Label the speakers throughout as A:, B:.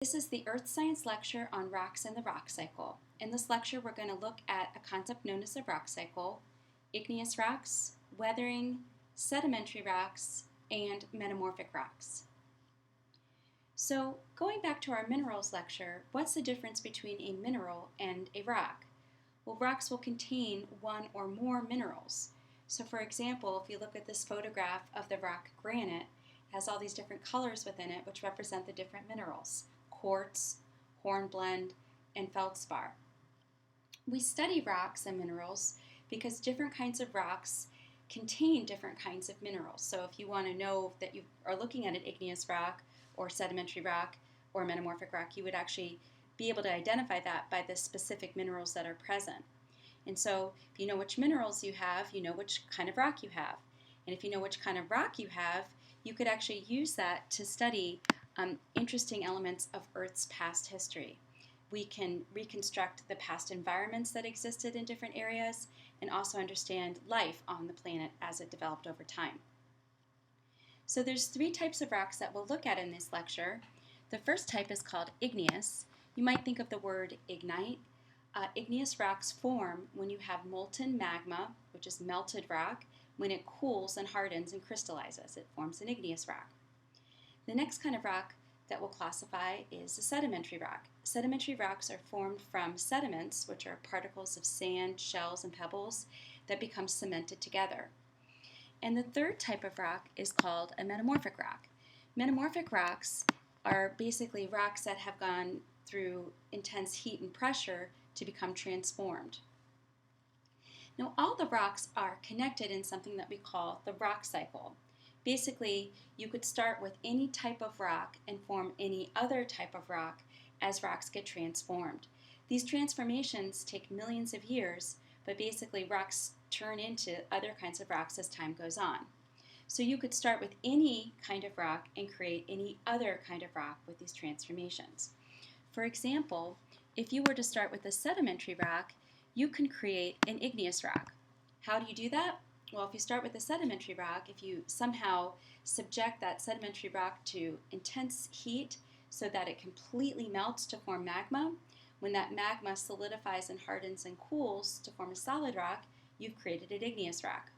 A: This is the Earth Science lecture on rocks and the rock cycle. In this lecture, we're going to look at a concept known as the rock cycle, igneous rocks, weathering, sedimentary rocks, and metamorphic rocks. So, going back to our minerals lecture, what's the difference between a mineral and a rock? Well, rocks will contain one or more minerals. So, for example, if you look at this photograph of the rock granite, it has all these different colors within it which represent the different minerals: quartz, hornblende, and feldspar. We study rocks and minerals because different kinds of rocks contain different kinds of minerals. So if you want to know that you are looking at an igneous rock or sedimentary rock or metamorphic rock, you would actually be able to identify that by the specific minerals that are present. And so if you know which minerals you have, you know which kind of rock you have. And if you know which kind of rock you have, you could actually use that to study interesting elements of Earth's past history. We can reconstruct the past environments that existed in different areas and also understand life on the planet as it developed over time. So there's three types of rocks that we'll look at in this lecture. The first type is called igneous. You might think of the word ignite. Igneous rocks form when you have molten magma, which is melted rock. When it cools and hardens and crystallizes, it forms an igneous rock. The next kind of rock that we'll classify is a sedimentary rock. Sedimentary rocks are formed from sediments, which are particles of sand, shells, and pebbles that become cemented together. And the third type of rock is called a metamorphic rock. Metamorphic rocks are basically rocks that have gone through intense heat and pressure to become transformed. Now, all the rocks are connected in something that we call the rock cycle. Basically, you could start with any type of rock and form any other type of rock as rocks get transformed. These transformations take millions of years, but basically rocks turn into other kinds of rocks as time goes on. So you could start with any kind of rock and create any other kind of rock with these transformations. For example, if you were to start with a sedimentary rock, you can create an igneous rock. How do you do that? Well, if you start with a sedimentary rock, if you somehow subject that sedimentary rock to intense heat so that it completely melts to form magma, when that magma solidifies and hardens and cools to form a solid rock, you've created an igneous rock.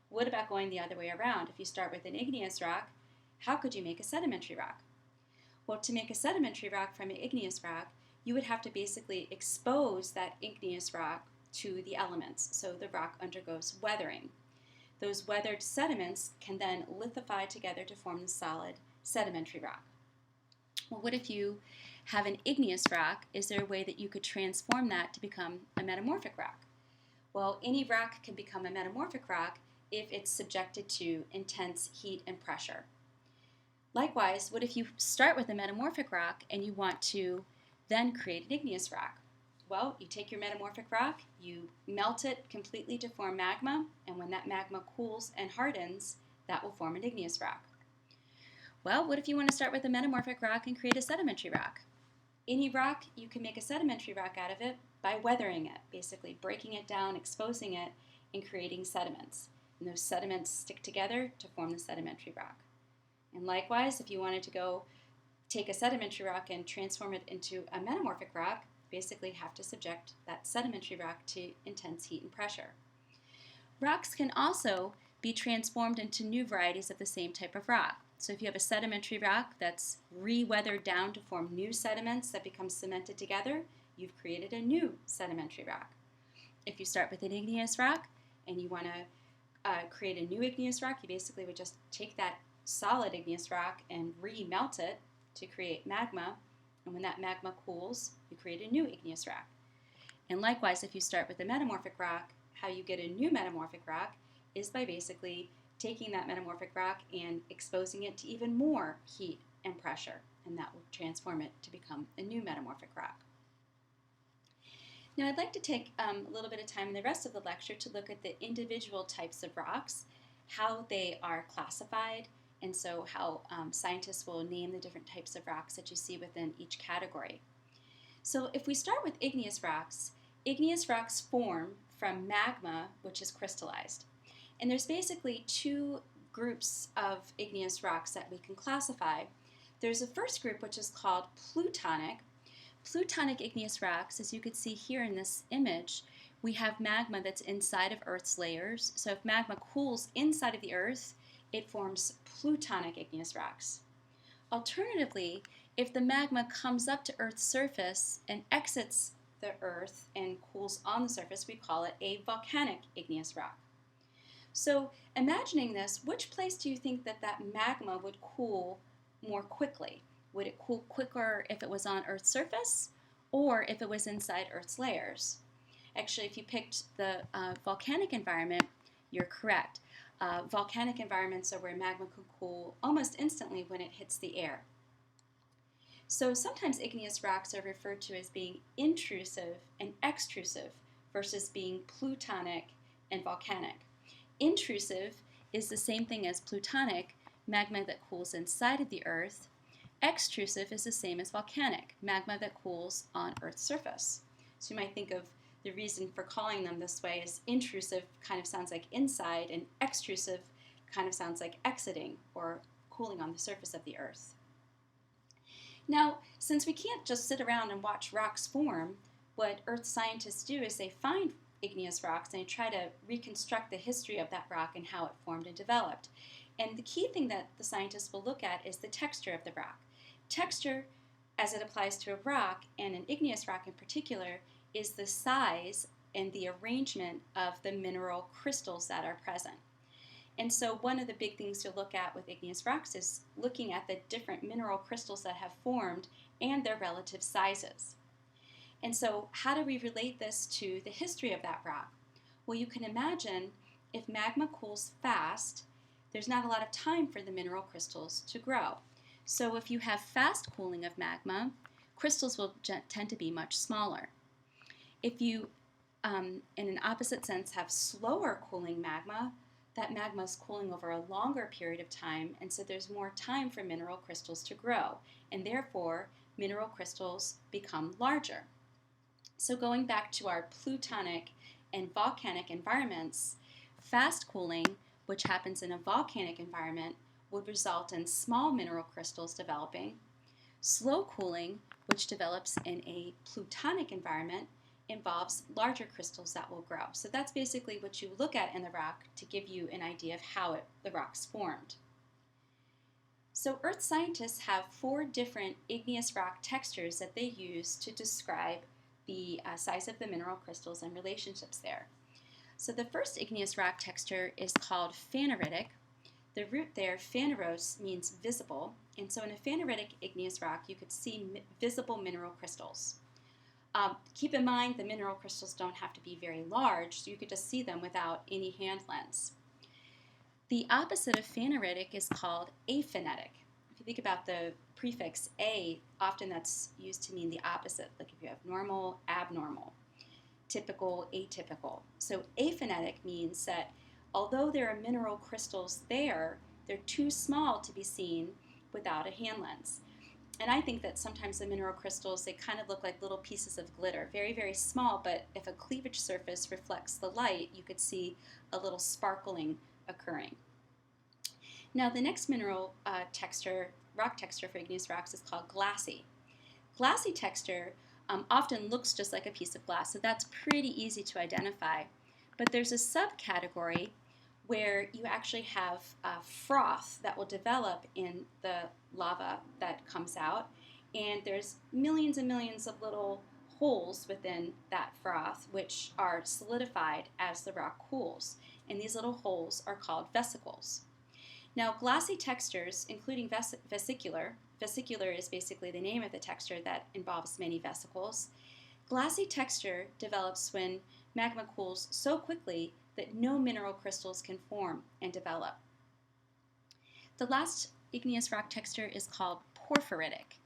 A: What about going the other way around? If you start with an igneous rock, how could you make a sedimentary rock? Well, to make a sedimentary rock from an igneous rock, you would have to basically expose that igneous rock to the elements, so the rock undergoes weathering. Those weathered sediments can then lithify together to form the solid sedimentary rock. Well, what if you have an igneous rock? Is there a way that you could transform that to become a metamorphic rock? Well, any rock can become a metamorphic rock if it's subjected to intense heat and pressure. Likewise, what if you start with a metamorphic rock and you want to then create an igneous rock? Well, you take your metamorphic rock, you melt it completely to form magma, and when that magma cools and hardens, that will form an igneous rock. Well, what if you want to start with a metamorphic rock and create a sedimentary rock? Any rock, you can make a sedimentary rock out of it by weathering it, basically breaking it down, exposing it, and creating sediments. And those sediments stick together to form the sedimentary rock. And likewise, if you wanted to go take a sedimentary rock and transform it into a metamorphic rock, basically have to subject that sedimentary rock to intense heat and pressure. Rocks can also be transformed into new varieties of the same type of rock. So if you have a sedimentary rock that's re-weathered down to form new sediments that become cemented together, you've created a new sedimentary rock. If you start with an igneous rock and you want to create a new igneous rock, you basically would just take that solid igneous rock and re-melt it to create magma, and when that magma cools, you create a new igneous rock. And likewise, if you start with a metamorphic rock, how you get a new metamorphic rock is by basically taking that metamorphic rock and exposing it to even more heat and pressure, and that will transform it to become a new metamorphic rock. Now, I'd like to take a little bit of time in the rest of the lecture to look at the individual types of rocks, how they are classified, and so how scientists will name the different types of rocks that you see within each category. So if we start with igneous rocks form from magma, which is crystallized. And there's basically two groups of igneous rocks that we can classify. There's a first group which is called plutonic. Plutonic igneous rocks, as you can see here in this image, we have magma that's inside of Earth's layers. So if magma cools inside of the Earth, it forms plutonic igneous rocks. Alternatively, if the magma comes up to Earth's surface and exits the Earth and cools on the surface, we call it a volcanic igneous rock. So imagining this, which place do you think that magma would cool more quickly? Would it cool quicker if it was on Earth's surface or if it was inside Earth's layers? Actually, if you picked the volcanic environment, you're correct. Volcanic environments are where magma can cool almost instantly when it hits the air. So sometimes igneous rocks are referred to as being intrusive and extrusive versus being plutonic and volcanic. Intrusive is the same thing as plutonic, magma that cools inside of the Earth. Extrusive is the same as volcanic, magma that cools on Earth's surface. So you might think of the reason for calling them this way is intrusive kind of sounds like inside, and extrusive kind of sounds like exiting or cooling on the surface of the Earth. Now, since we can't just sit around and watch rocks form, what Earth scientists do is they find igneous rocks and they try to reconstruct the history of that rock and how it formed and developed. And the key thing that the scientists will look at is the texture of the rock. Texture, as it applies to a rock, and an igneous rock in particular, is the size and the arrangement of the mineral crystals that are present. And so one of the big things to look at with igneous rocks is looking at the different mineral crystals that have formed and their relative sizes. And so how do we relate this to the history of that rock? Well, you can imagine if magma cools fast, there's not a lot of time for the mineral crystals to grow. So if you have fast cooling of magma, crystals will tend to be much smaller. If you, in an opposite sense, have slower cooling magma, that magma is cooling over a longer period of time, and so there's more time for mineral crystals to grow, and therefore mineral crystals become larger. So going back to our plutonic and volcanic environments, fast cooling, which happens in a volcanic environment, would result in small mineral crystals developing. Slow cooling, which develops in a plutonic environment, involves larger crystals that will grow. So that's basically what you look at in the rock to give you an idea of how the rock's formed. So Earth scientists have 4 different igneous rock textures that they use to describe the size of the mineral crystals and relationships there. So the first igneous rock texture is called phaneritic. The root there, phaneros, means visible, and so in a phaneritic igneous rock you could see visible mineral crystals. Keep in mind the mineral crystals don't have to be very large, so you could just see them without any hand lens. The opposite of phaneritic is called aphanetic. If you think about the prefix a, often that's used to mean the opposite, like if you have normal, abnormal, typical, atypical. So aphanetic means that although there are mineral crystals there, they're too small to be seen without a hand lens. And I think that sometimes the mineral crystals, they kind of look like little pieces of glitter, very, very small, but if a cleavage surface reflects the light, you could see a little sparkling occurring. Now the next mineral rock texture for igneous rocks is called glassy. Glassy texture often looks just like a piece of glass, so that's pretty easy to identify. But there's a subcategory where you actually have froth that will develop in the lava that comes out, and there's millions and millions of little holes within that froth which are solidified as the rock cools, and these little holes are called vesicles. Now glassy textures, including vesicular is basically the name of the texture that involves many vesicles. Glassy texture develops when magma cools so quickly that no mineral crystals can form and develop. The last igneous rock texture is called porphyritic,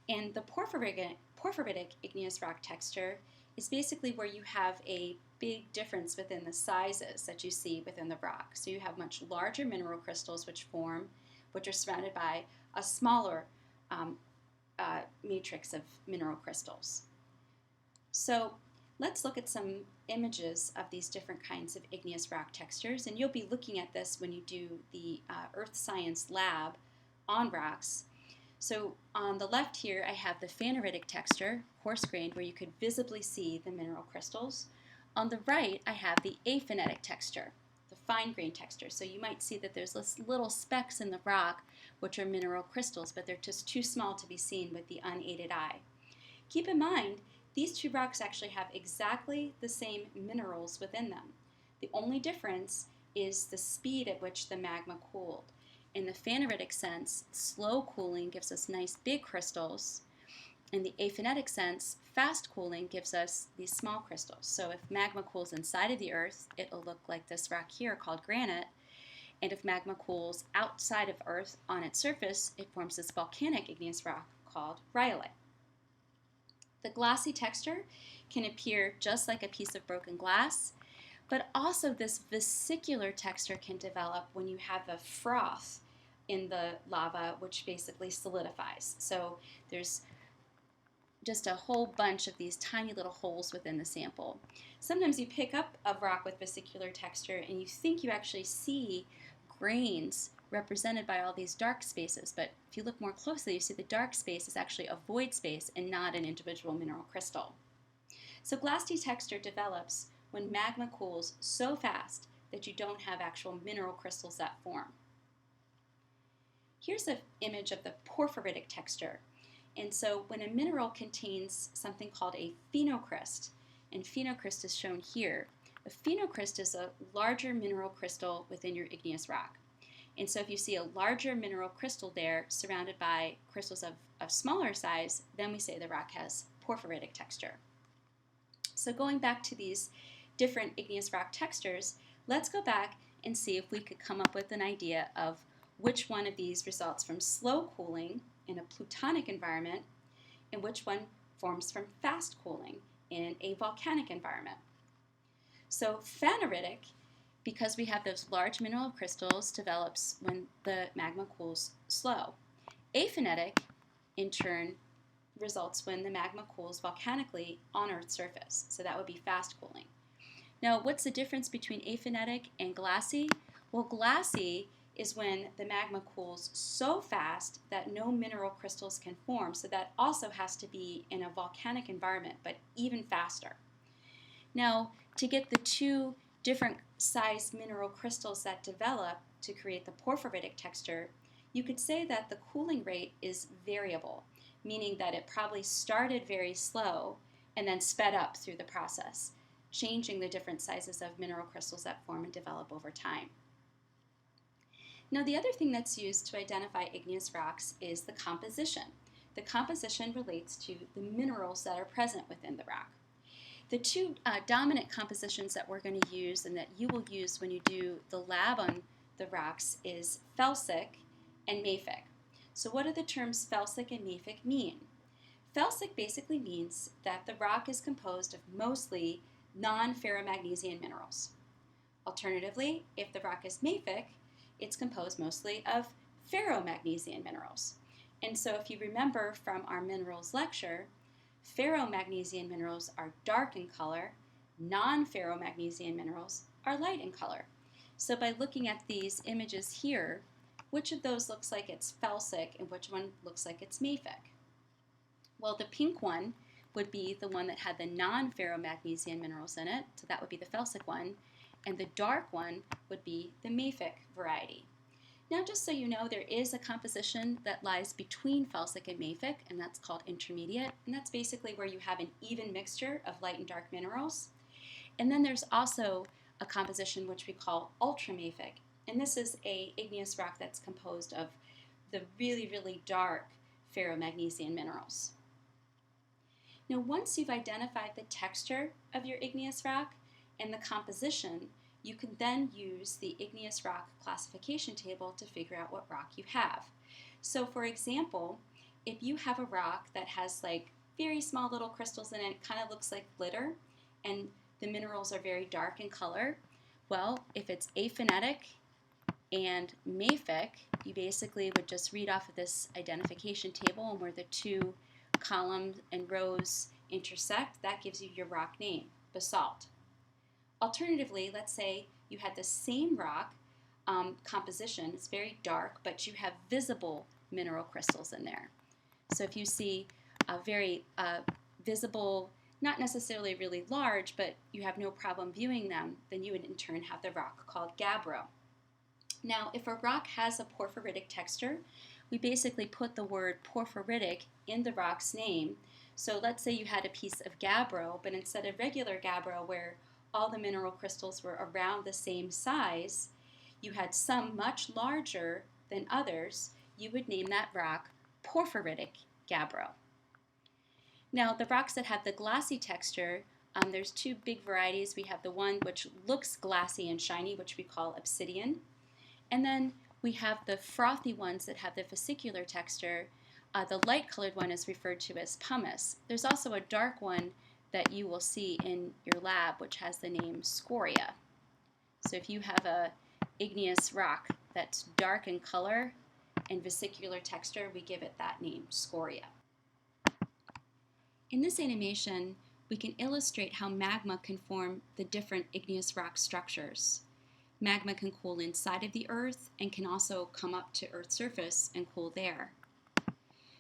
A: and the porphyritic igneous rock texture is basically where you have a big difference within the sizes that you see within the rock. So you have much larger mineral crystals which are surrounded by a smaller matrix of mineral crystals. So let's look at some images of these different kinds of igneous rock textures, and you'll be looking at this when you do the Earth Science lab on rocks. So on the left here, I have the phaneritic texture, coarse-grained, where you could visibly see the mineral crystals. On the right, I have the aphanetic texture, the fine-grained texture. So you might see that there's little specks in the rock, which are mineral crystals, but they're just too small to be seen with the unaided eye. Keep in mind, these two rocks actually have exactly the same minerals within them. The only difference is the speed at which the magma cooled. In the phaneritic sense, slow cooling gives us nice big crystals. In the aphanetic sense, fast cooling gives us these small crystals. So if magma cools inside of the Earth, it'll look like this rock here called granite. And if magma cools outside of Earth on its surface, it forms this volcanic igneous rock called rhyolite. The glassy texture can appear just like a piece of broken glass, but also this vesicular texture can develop when you have a froth in the lava, which basically solidifies. So there's just a whole bunch of these tiny little holes within the sample. Sometimes you pick up a rock with vesicular texture and you think you actually see grains represented by all these dark spaces, but if you look more closely, you see the dark space is actually a void space and not an individual mineral crystal. So glassy texture develops when magma cools so fast that you don't have actual mineral crystals that form. Here's an image of the porphyritic texture. And so when a mineral contains something called a phenocryst, and phenocryst is shown here, a phenocryst is a larger mineral crystal within your igneous rock. And so if you see a larger mineral crystal there surrounded by crystals of smaller size, then we say the rock has porphyritic texture. So going back to these different igneous rock textures, let's go back and see if we could come up with an idea of which one of these results from slow cooling in a plutonic environment and which one forms from fast cooling in a volcanic environment. So phaneritic, because we have those large mineral crystals, develops when the magma cools slow. Aphanetic, in turn, results when the magma cools volcanically on Earth's surface. So that would be fast cooling. Now, what's the difference between aphanetic and glassy? Well, glassy is when the magma cools so fast that no mineral crystals can form. So that also has to be in a volcanic environment, but even faster. Now, to get the two different sized mineral crystals that develop to create the porphyritic texture, you could say that the cooling rate is variable, meaning that it probably started very slow and then sped up through the process, changing the different sizes of mineral crystals that form and develop over time. Now, the other thing that's used to identify igneous rocks is the composition. The composition relates to the minerals that are present within the rock. The two dominant compositions that we're going to use and that you will use when you do the lab on the rocks is felsic and mafic. So what do the terms felsic and mafic mean? Felsic basically means that the rock is composed of mostly non-ferromagnesian minerals. Alternatively, if the rock is mafic, it's composed mostly of ferromagnesian minerals. And so if you remember from our minerals lecture, ferromagnesian minerals are dark in color, non-ferromagnesian minerals are light in color. So by looking at these images here, which of those looks like it's felsic and which one looks like it's mafic? Well, the pink one would be the one that had the non-ferromagnesian minerals in it, so that would be the felsic one, and the dark one would be the mafic variety. Now, just so you know, there is a composition that lies between felsic and mafic, and that's called intermediate, and that's basically where you have an even mixture of light and dark minerals. And then there's also a composition which we call ultramafic, and this is an igneous rock that's composed of the really, really dark ferromagnesian minerals. Now, once you've identified the texture of your igneous rock and the composition, you can then use the igneous rock classification table to figure out what rock you have. So for example, if you have a rock that has like very small little crystals in it, kind of looks like glitter, and the minerals are very dark in color, well, if it's aphanetic and mafic, you basically would just read off of this identification table, and where the two columns and rows intersect, that gives you your rock name, basalt. Alternatively, let's say you had the same rock composition, it's very dark, but you have visible mineral crystals in there. So if you see a very visible, not necessarily really large, but you have no problem viewing them, then you would in turn have the rock called gabbro. Now, if a rock has a porphyritic texture, we basically put the word porphyritic in the rock's name. So let's say you had a piece of gabbro, but instead of regular gabbro where all the mineral crystals were around the same size, you had some much larger than others, you would name that rock porphyritic gabbro. Now, the rocks that have the glassy texture, there's two big varieties. We have the one which looks glassy and shiny, which we call obsidian. And then we have the frothy ones that have the vesicular texture. The light-colored one is referred to as pumice. There's also a dark one that you will see in your lab, which has the name scoria. So if you have a igneous rock that's dark in color and vesicular texture, we give it that name, scoria. In this animation, we can illustrate how magma can form the different igneous rock structures. Magma can cool inside of the earth and can also come up to Earth's surface and cool there.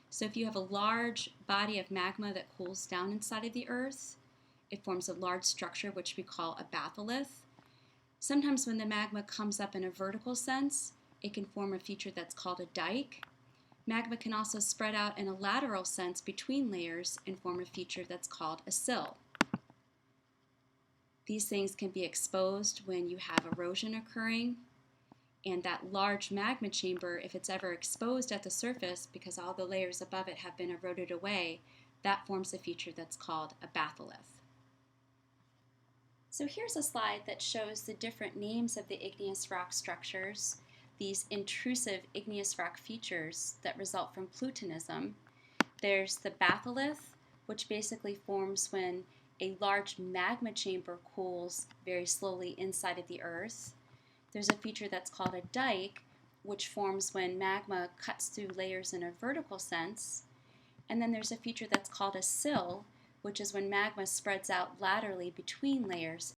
A: So if you have a large body of magma that cools down inside of the earth, it forms a large structure which we call a batholith. Sometimes when the magma comes up in a vertical sense, it can form a feature that's called a dike. Magma can also spread out in a lateral sense between layers and form a feature that's called a sill. These things can be exposed when you have erosion occurring, and that large magma chamber, if it's ever exposed at the surface because all the layers above it have been eroded away, that forms a feature that's called a batholith. So here's a slide that shows the different names of the igneous rock structures, these intrusive igneous rock features that result from plutonism. There's the batholith, which basically forms when a large magma chamber cools very slowly inside of the earth. There's a feature that's called a dike, which forms when magma cuts through layers in a vertical sense. And then there's a feature that's called a sill, which is when magma spreads out laterally between layers